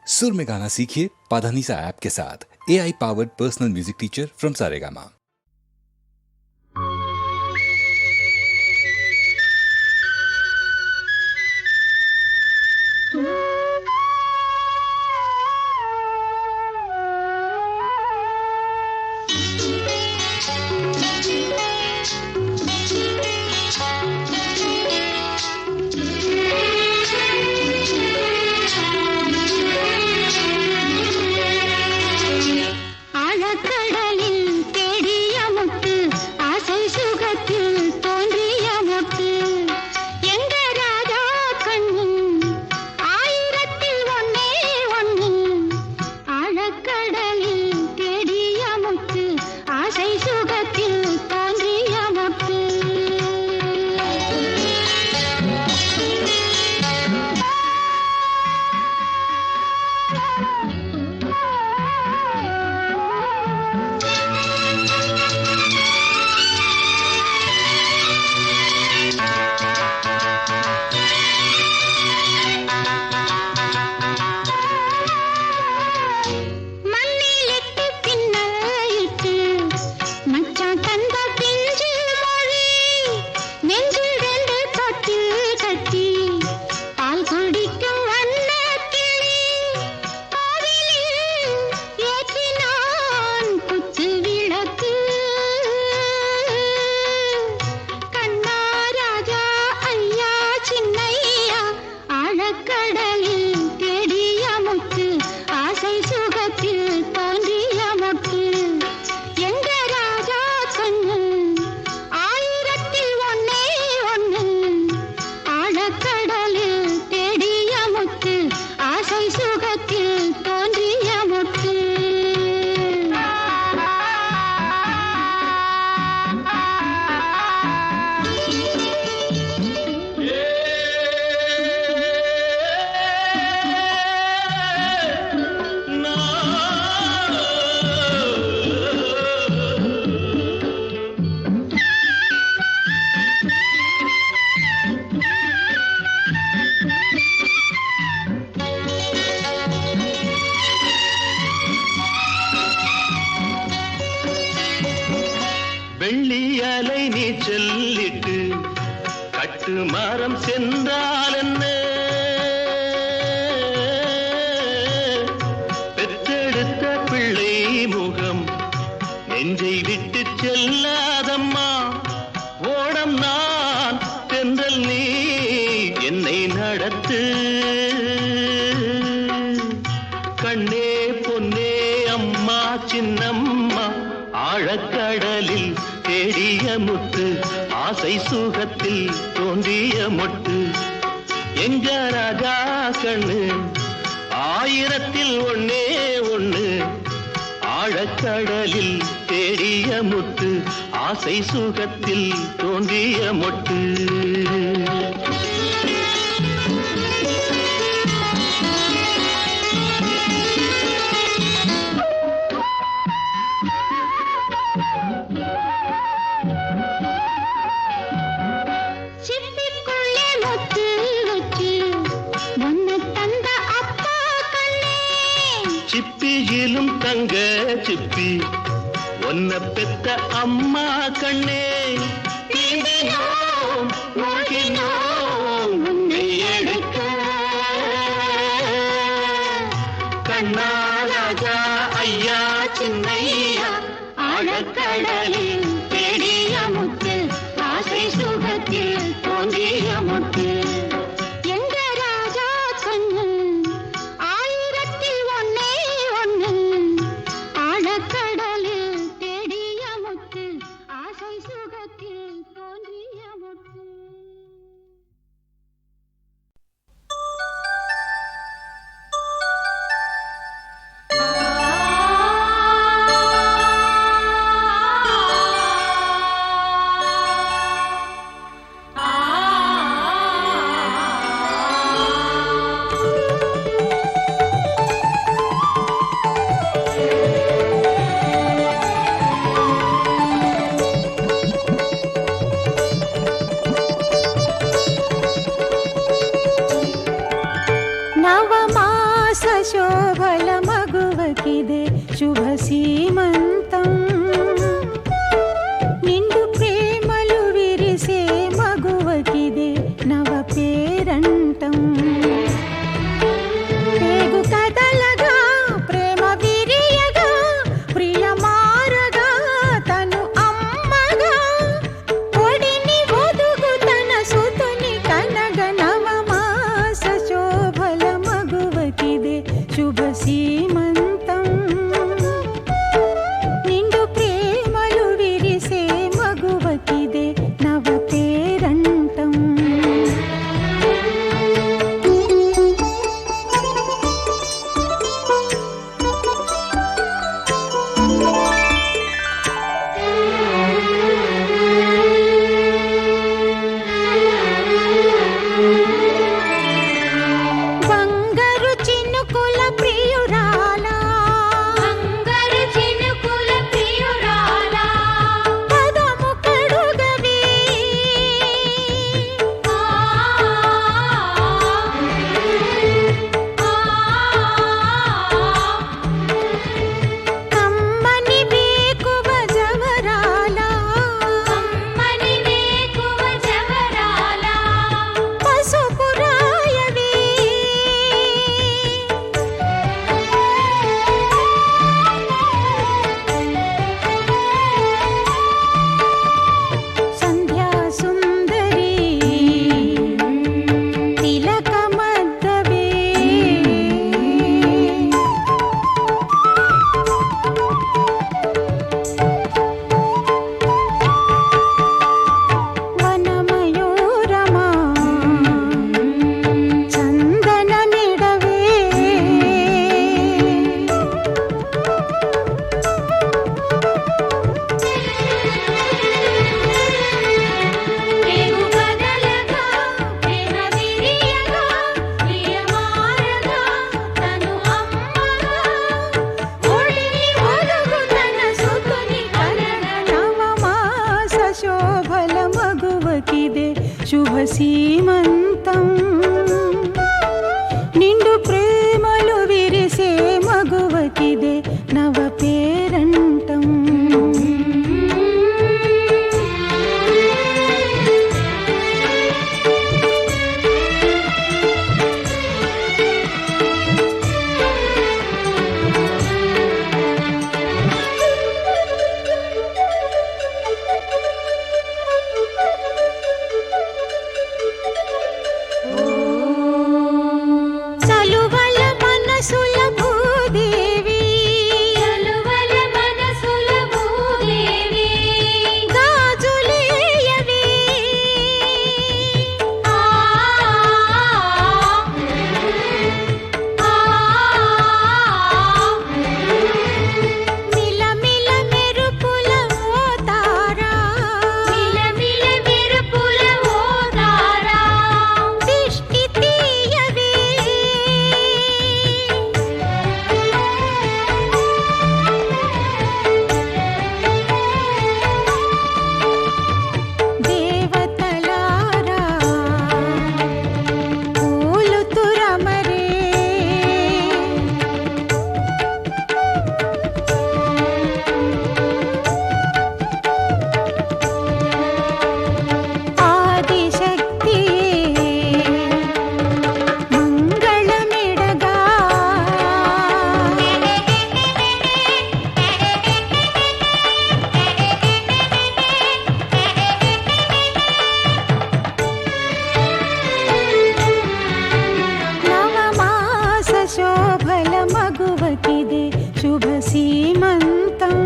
सुर में गाना सीखिए पाधानीसा ऐप के साथ। AI powered personal music teacher from Saregama. வெள்ளியலை நீ சொல்லிட்டு கட்டு மரம் சென்றால் என்ன, பெற்றெடுத்த பிள்ளை முகம் நெஞ்சை விட்டு செல்லாதம்மா. ஓடம் நான் தென்றல் நீ என்னை நடத்து. கண்ணே பொன்னே அம்மா சின்னம்மா, ஆழக்கடலில் தேடிய முத்து, ஆசை சுகத்தில் தோன்றிய மொட்டு. எங்க ராஜா கண்ணு ஆயிரத்தில் ஒன்னே ஒண்ணு, ஆழக்கடலில் தேடிய முத்து, ஆசை சுகத்தில் தோன்றிய மொட்டு. சிப்பியிலும் தங்க சிப்பி ஒன்ன பெத்த அம்மா கண்ணே, நீந்தினோம் மூழ்கினோம் உன்னை எடுக்க. கண்ணா ராஜா ஐயா சின்னையா, ஆழக்கடலில் தேடிய முத்து, ஆசை சுகத்தில் தோன்றிய முத்து. శోభల మగువకిదే శుభ సీమంతం. నిండు ప్రేమలు విరిసే మగువకిదే నవ పేరంటం. పేగు కదలగా ప్రేమ విరియగా ప్రియమారగా తను అమ్మగా ఒడిని ఒదుగు తన సుతుని కనగ నవమాస శోభల మగువకిదే శుభ సీమంతం. నిండు ప్రేమలు విరిసే మగువకిదే నవ పేరంటం. బంగారు చినుకుల ప్రియురాలా బంగారు చినుకుల ప్రియురాలా పదము కడుగవే కమ్మని వేకువ జవరాలా అమ్మని వేకువ జవరాలా పసుపు రాయవే సంధ్యా సుందరి తిలకమద్దవే వనమయూరమా చందనమిడవే పేగు కదలగా ప్రేమ విరియగా ప్రియమారగా తను అమ్మగా ఒడిని ఒదుగు తన సుతుని కనగ నవమాస శోభల మగువకిదే శుభ సీమంతం. నిండు ప్రేమలు విరిసే మగువకిదే నవ పేరంటం. చలువల మనసుల భూదేవి చలువల మనసుల భూదేవి గాజులేయవే ఆ మిలమిల మెరుపుల ఓ తారా మిలమిల మెరుపుల ఓ తారా దిష్టి తీయవే దేవతలారా పూలు తురమరే ఆదిశక్తి మంగళమిడగా నవమాస శోభల మగువకిదే శుభ సీమంతం.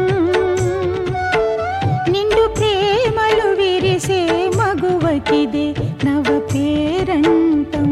నిండు ప్రేమలు విరిసే మగువకిదే నవ పేరంటం.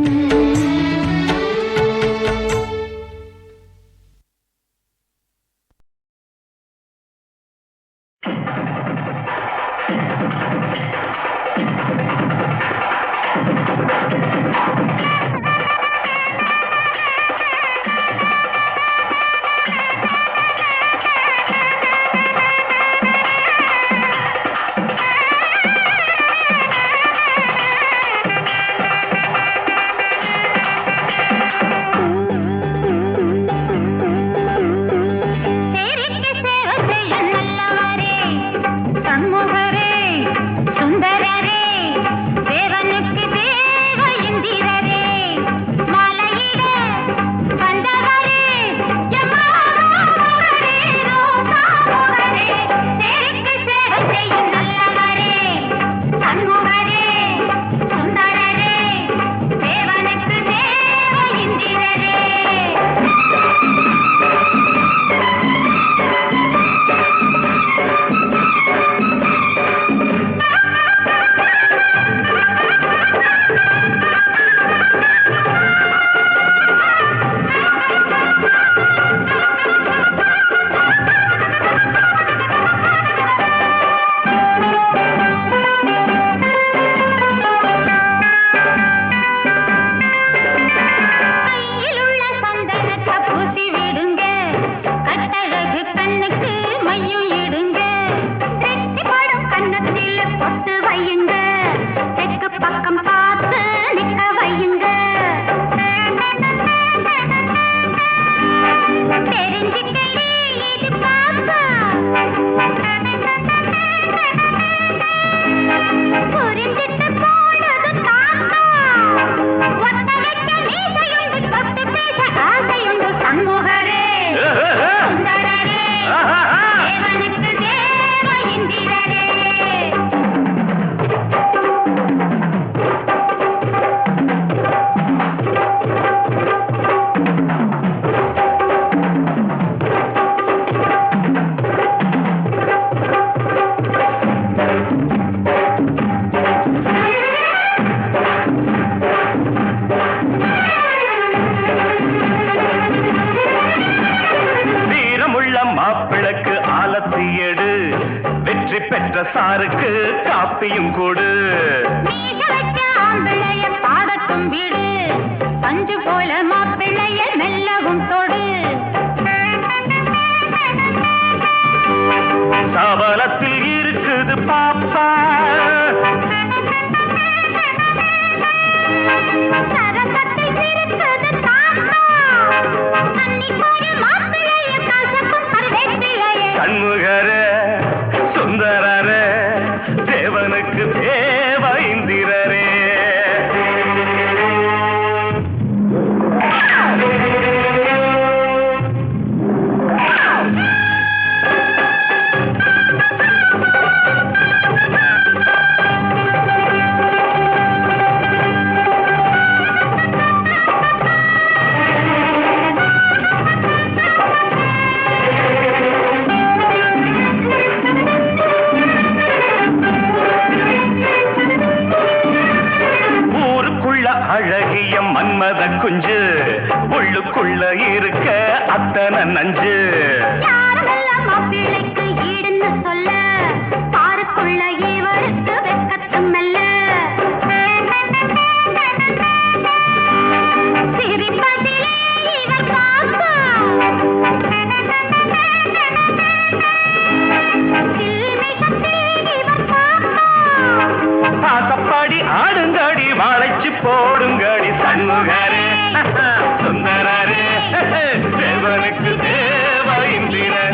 ஆலத்தி எடு வெற்றி பெற்ற சாருக்கு காப்பியும் கொடு மீச வச்ச ஆம்பிளைய பாடட்டும் வீடு பஞ்சு போல மாப்பிள்ளைய மெல்லவும் தொடு சபலத்தில் இருக்குது பாப்பா சரசத்தில் இருக்குது தாத்தா அன்னி போல மாப்பிள்ளைய காசக்கும் கருவேப்பிள்ளைய சண்முகரே சுந்தரரே தேவனுக்கு தேவ இந்திரரே அழகிய மன்மத குஞ்சு உள்ளுக்குள்ள இருக்க அத்தனை நஞ்சு யாரெல்லாம் மாப்பிள்ளைக்கு ஈடுன்னு சொல்ல பாருக்குள்ள இவருக்கு வெக்கத்தும் மெல்ல சிரிப்பதிலே இவர் பாப்பா சில்மிஷத்தில் இவர் பாப்பா ஆசப்பாடி ஆடுங்கடி வாழைச்சு போடுங்கடி சண்முகரே சுந்தரரே தேவனுக்கு தேவ இந்திரரே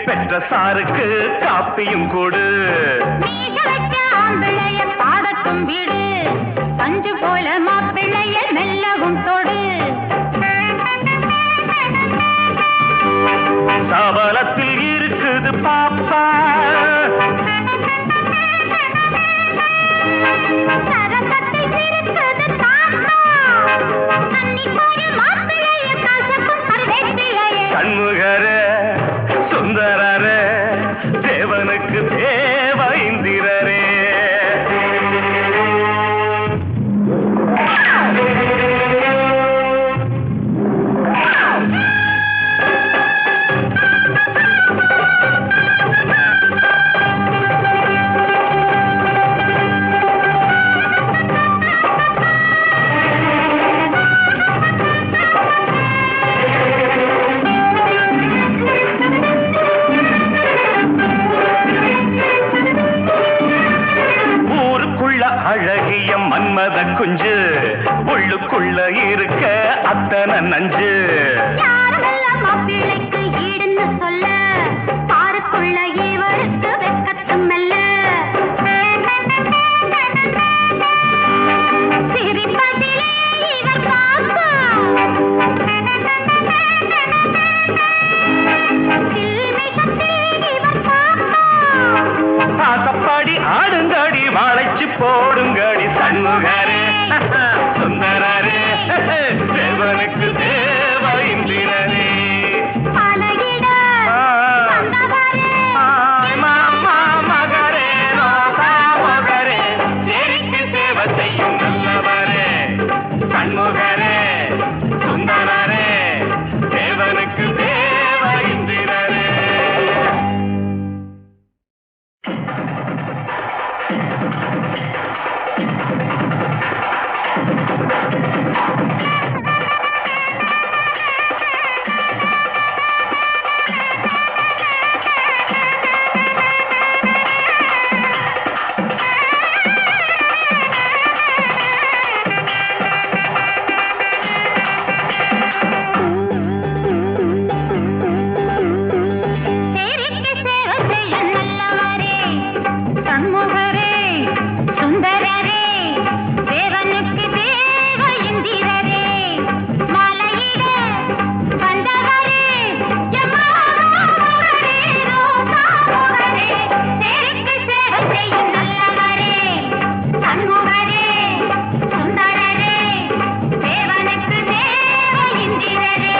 பெற்ற சாருக்கு காப்பியும் கொடு. மீச வச்ச ஆம்பிள்ளைய பாடட்டும் வீடு, பஞ்சு போல மாப்பிள்ளைய மெல்லவும் தொடு. சபலத்தில் இருக்குது பாப்பா, சரசத்தில் இருக்குது தாத்தா, கன்னி போல மாப்பிள்ளைய கசக்கும் கருவேப்பிலையே. சண்முகரே சுந்தரரே தேவனுக்கு தேவ இந்திரரே. அழகிய மன்மத குஞ்சு உள்ளுக்குள்ள இருக்க அத்தனை நஞ்சு. யாரெல்லாம் மாப்பிள்ளைக்கு ஈடுன்னு சொல்ல, பாருக்குள்ள இவருக்கு வெட்கத்தும் மெல்ல. சிரிப்பதிலே இவர் பாப்பா, சில்மிஷத்தில் இவர் பாப்பா. ஆசப்பாடி ஆடுங்கடி வாழைச்சு போடுங்கடி சண்முகரே சுந்தரரே தேவனுக்கு தேவ இந்திரரே. பலகிட வந்தவரே, மாமா மகரே ரோசா மகரே சேரிக்கு சேவை செய்யும் நல்லவரே சண்முகரே சுந்தரரே தேவனுக்கு தேவ இந்திரரே. சேரிக்கு சேவை செய்யும் நல்லவரே சண்முகரே சுந்தரரே தேவனுக்கு தேவ இந்திரரே. மலையிட வந்தவரே யமராஜரே ரோசா மகரே, சேரிக்கு சேவை செய்யும் நல்லவரே சண்முகரே சுந்தரரே தேவனுக்கு தேவ இந்திரரே.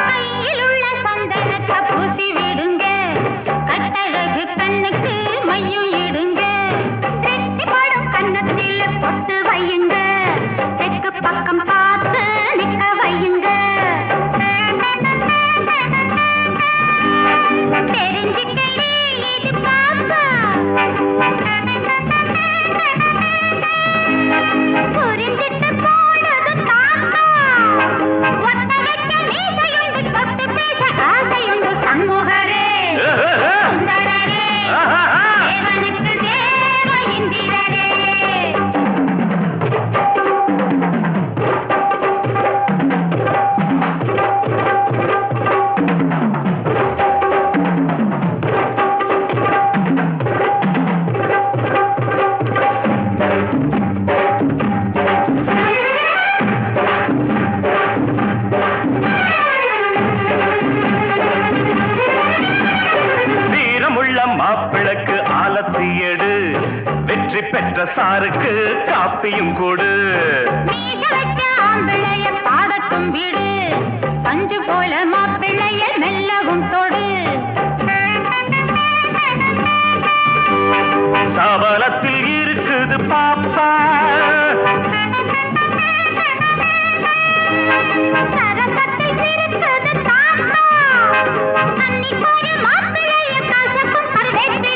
கையிலுள்ள சந்தனத்தை பூசி விடுங்க, கட்டழகு கண்ணுக்கு மையும் இடுங்க, திருஷ்டிப்படும் கன்னத்தில் பொட்டு வையுங்க, தெற்கு பக்கம் பார்த்து நிற்க வையுங்க. தெரிஞ்சுக்கடி இது பாப்பா, புரிஞ்சிட்டு போனது தாத்தா. ஒத்த வைக்க மீசையுண்டு, தொட்டு பேச ஆசையுண்டு சண்முகரே சுந்தரரே தேவனுக்கு தேவ இந்திரரே. வீரமுள்ள மாப்பிளக்கு ஆலத்தி எடு, வெற்றி பெற்ற சாருக்கு காப்பியும் கொடு. மீச வச்ச ஆம்பிள்ளைய பாடட்டும் வீடு, பஞ்சு போல மாப்பிள்ளைய மெல்லவும் தொடு. சபலத்தில் இருக்குது பாப்பா, சரசத்தில் இருக்குது தாத்தா, கன்னி போல மாப்பிள்ளைய கசக்கும் கருவேப்பிலையே.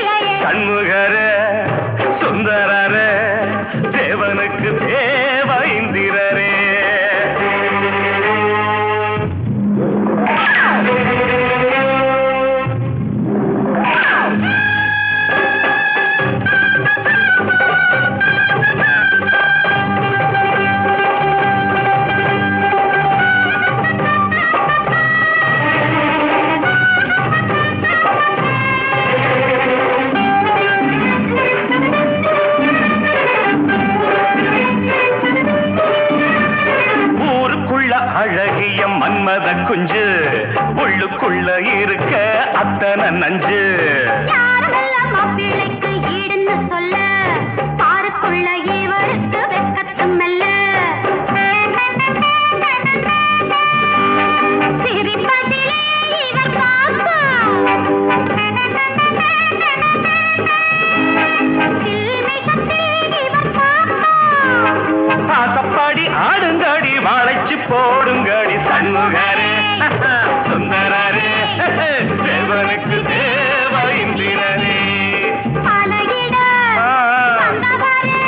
குஞ்சு உள்ளுக்குள்ள இருக்க அத்தனை நஞ்சு. யாரெல்லாம் மாப்பிள்ளைக்கு ஈடுன்னு சொல்ல பாருக்குள்ள இவருக்கு வெக்கத்தும் மெல்ல சிரிப்பதிலே இவர் பாப்பா சில்மிஷத்தில் இவர் பாப்பா ஆசப்பாடி ஆடுங்கடி வாழைச்சு போடுங்கடி சண்முகரே சுந்தரரே தேவனுக்கு தேவ இந்திரனே. பலகிட வந்தவரே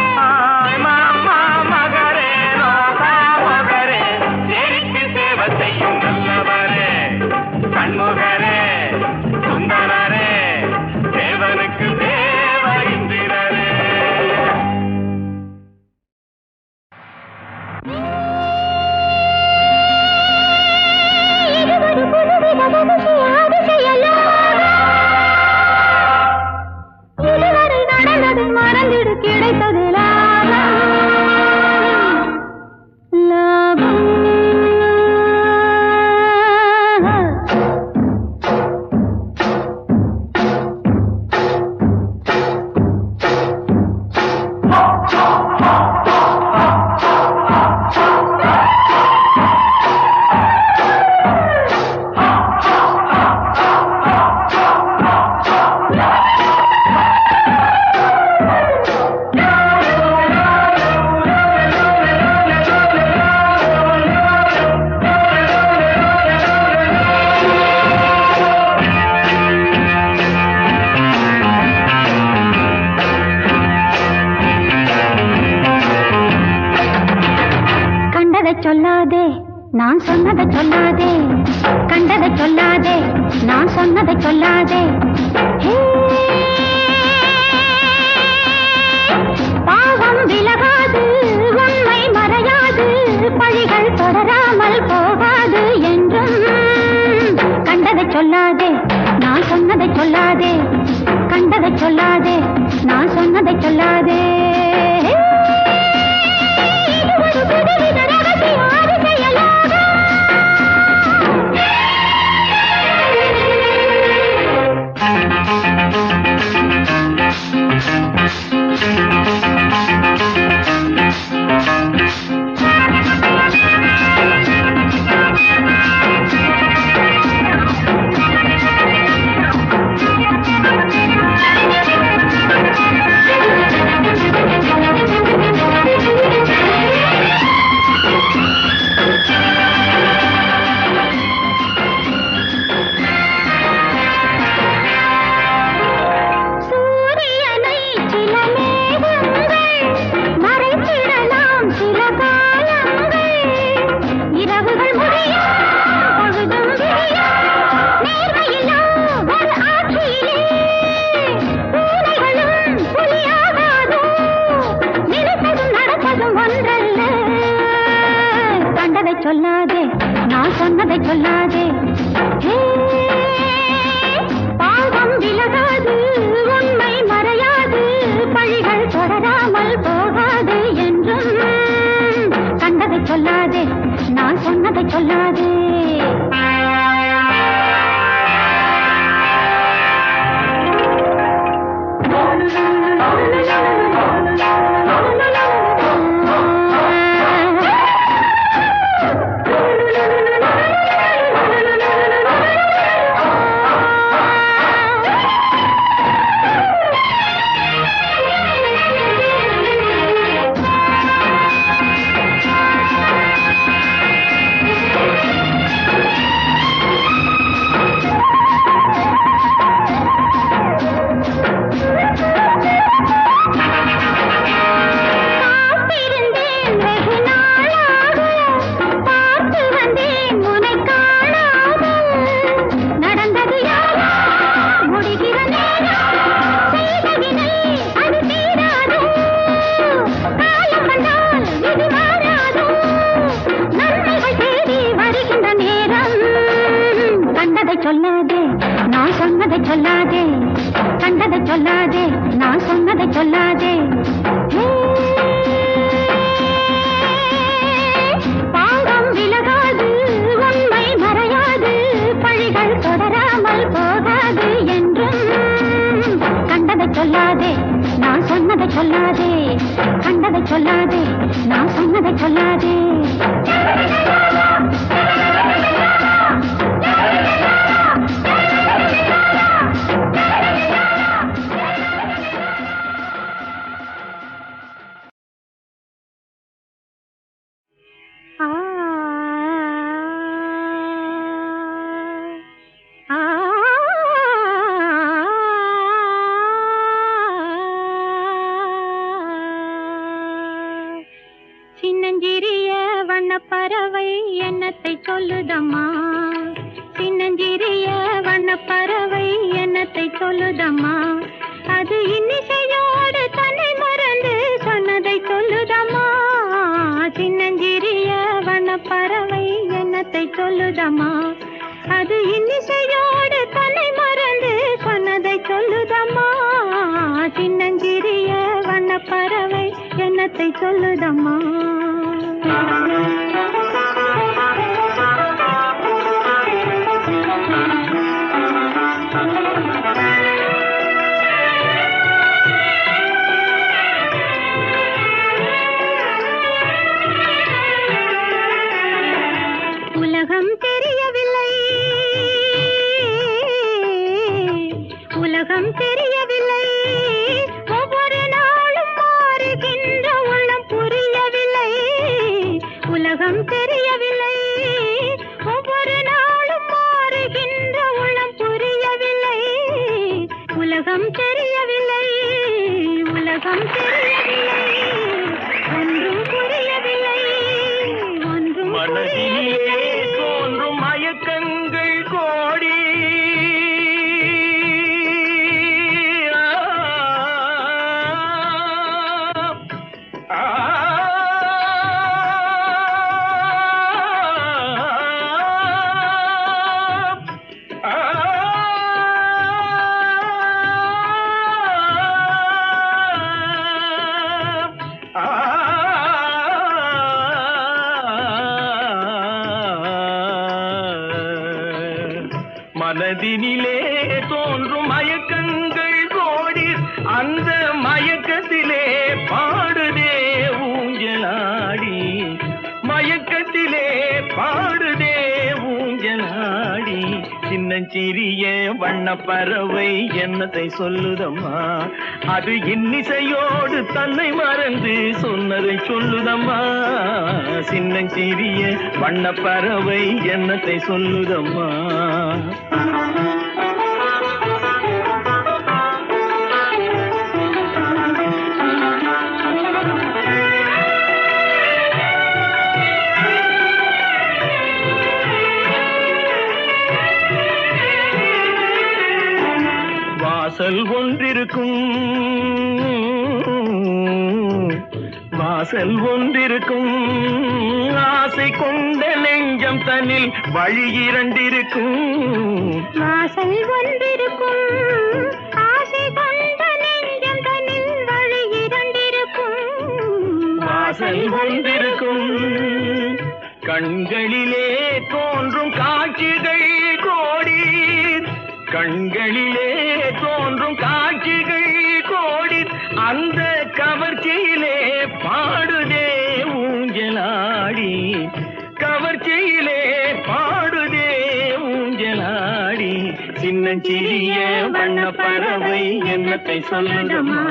மாமா மகரே ரோசா மகரே எனக்கு சேவை செய்யும் நல்லவரே சண்முகரே சுந்தரரே தேவனுக்கு தேவ இந்திரரே. இது ஒரு புதுவித மகிழ்ச்சியாக செய்யலாம். இதுவரை நடந்ததை மறந்திடு கிடைத்தது லாபம். லாபம். கண்டதை சொல்லாதே நான் சொன்னதை சொல்லாதே கண்டதை சொல்லாதே நான் சொன்னதை சொல்லாதே ஹே! பாவம் விலகாது உண்மை மறையாது பழிகள் தொடராமல் போகாது என்றும் கண்டதை சொல்லாதே நான் சொன்னதை சொல்லாதே கண்டதை சொல்லாதே நான் சொன்னதை சொல்லாதே இது ஒரு புதுவித ரகசிய அதிசயலாக. சூரியனை சில மேகங்கள் மறைத்திடலாம் சில காலங்கள். இரவுகள் முடியும் பொழுதும் விடியும் நேர்மையில்லா ஒரு ஆட்சியிலே பூனைகளும் புலியாகாதோ நினைத்ததும் நடப்பதும் ஒன்றல்ல. கண்டதை சொல்லாதே நான் சொன்னதை சொல்லாதே ஹே! பாவம் விலகாது உண்மை மறையாது பழிகள் தொடராமல் போகாது என்றும் கண்டதை சொல்லாதே நான் சொன்னதை சொல்லாதே. காத்திருந்தேன் வெகு நாளாக பார்த்து வந்தேன் உன்னை காணாத. நடந்தது யாரோ முடிகிற நேரம் செய்த வினை அது தீராதோ. காலம் வந்தால் விதி மாறாதோ நன்மைகள் தேடி வருகின்ற நேரம். கண்டதை சொல்லாதே நான் சொன்னதை சொல்லாதே கண்டதை சொல்லாதே நான் சொன்னதை சொல்லாதே ஹே! பாவம் விலகாது உண்மை மறையாது சொன்னதை சொல்லாதே நான் சொன்னதை சொல்லாதே கண்டதை சொல்லாதே நான் சொன்னதை சொல்லாதே சின்னஞ்சிறிய வண்ணப்பறவை என்னத்தை சொல்லுதம்மா சின்னஞ்சிறிய வண்ணப்பறவை என்னத்தை சொல்லுதம்மா அது இன்னிசையோடு தன்னை மறந்து சொன்னதை சொல்லுதம்மா சின்னஞ்சிறிய வண்ணப்பறவை என்னத்தை சொல்லுதம்மா அது இன்னிசையோடு தன்னை மறந்து சொன்னதை சொல்லுதம்மா சின்னஞ்சிறிய வண்ணப்பறவை என்னத்தை சொல்லுதம்மா உலகம் தெரியவில்லை உலகம் தெரியவில்லை ஒவ்வொரு நாளும் மாறுகின்ற உள்ளம் புரியவில்லை உலகம் தெரியவில்லை ஒவ்வொரு நாளும் மாறுகின்ற உள்ளம் புரியவில்லை உலகம் தெரியவில்லை உலகம் தெரியவில்லை ஒன்றும் புரியவில்லை ஒன்றும் மனதிலே தோன்றும் மயக்கங்கள் கோடி மனதினிலே தோன்றும் மயக்கங்கள் கோடி அந்த மயக்கத்திலே பாடுதே ஊஞ்சலாடி மயக்கத்திலே பாடுதே ஊஞ்சலாடி சின்னஞ்சிறிய வண்ணப்பறவை என்னத்தை சொல்லுதம்மா அது இன்னிசையோடு தன்னை மறந்து சொன்னதை சொல்லுதம்மா சின்னஞ்சிறிய வண்ணப்பறவை என்னத்தை சொல்லுதம்மா வாசல் ஒன்றிருக்கும் வாசல் ஒன்றிருக்கும் ஆசை கொண்ட நெஞ்சம் தன்னில் வழி இரண்டிருக்கும் வாசல் ஒன்றிருக்கும் ஆசை கொண்ட நெஞ்சம் தன்னில் வழி இரண்டிருக்கும் வாசல் ஒன்றிருக்கும் கண்களிலே தோன்றும் காட்சிகள் கோடி கண்களிலே தோன்றும் காட்சிகள் கோடி அந்த கவர்ச்சியிலே பாடுதே ஊஞ்சலாடி கவர்ச்சியிலே பாடுதே ஊஞ்சலாடி சின்னஞ்சிறிய வண்ணப்பறவை என்னத்தை சொல்லுதம்மா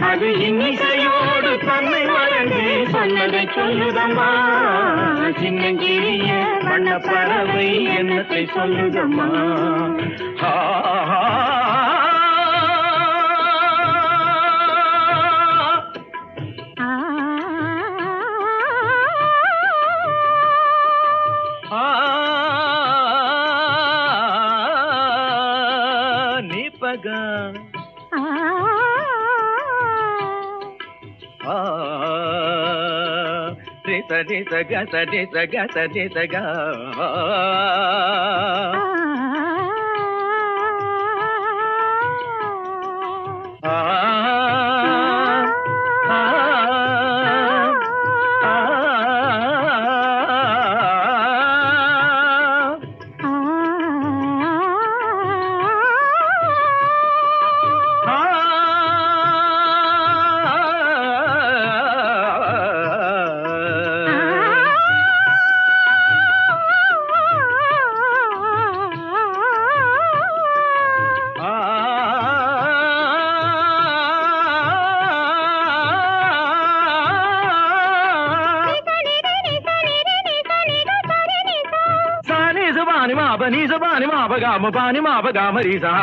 அது இன்னிசையோடு தன்னை மறந்து சொன்னதை சொல்லுதம்மா சின்னஞ்சிறிய வண்ணப்பறவை என்னத்தை சொல்லுதம்மா நிபகா சரி சக சரி சக சரி சக நீச பானி மாபகாம ரீசா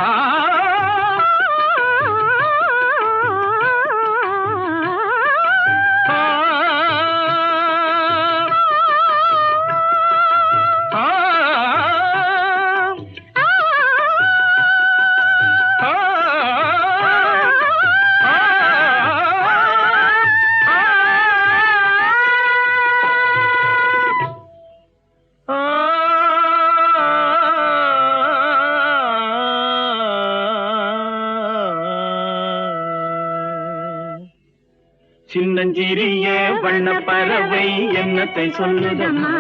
சின்னஞ்சிறிய வண்ண பறவை என்னத்தை சொல்லுதம்மா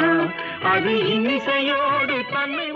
அது இன்னிசையோடு தன்னை